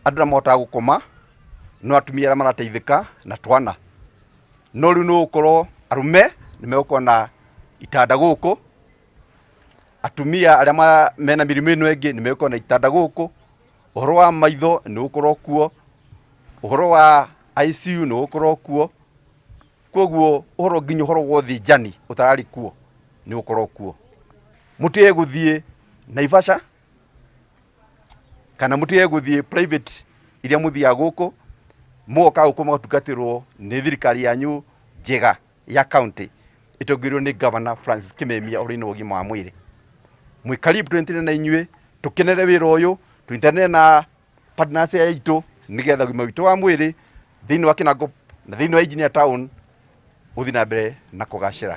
Andũ mota gũkoma no atumia marateithĩka na twana no rĩu no ũkorwo arume nĩmegũkorwo na itanda gũkũ, atumia arĩa mena mĩrimũ ĩno ĩngĩ nĩmegũkorwo na itanda gũkũ, ũhoro wa maitho nĩgũkorwo kuo, ũhoro wa ICU nĩgũkorwo kuo, koguo ũhoro wa ũthĩnjani ũtararĩ kuo nĩgũkorwo kuo. Mũtige gũthiĩ Naivasha kana mũtige gũthiĩ private iria mũthiaga gũkũ, mũgoka gũkũ mũgatungatĩrwo nĩ thirikari yanyu njega ya county ĩtongoreirio nĩ Governor Francis Kimemia ũrĩ na ũgima wa mwĩrĩ. Mwĩ karibu tũnyitanĩre na inyuĩ tũkenere wĩra ũyũ, tũnyitanĩre na partners aitũ nĩgetha ũgima witũ wa mwĩrĩ thĩinĩ wa Kinango na thĩinĩ wa Engineer Town ũthiĩ na mbere na kũgacĩra.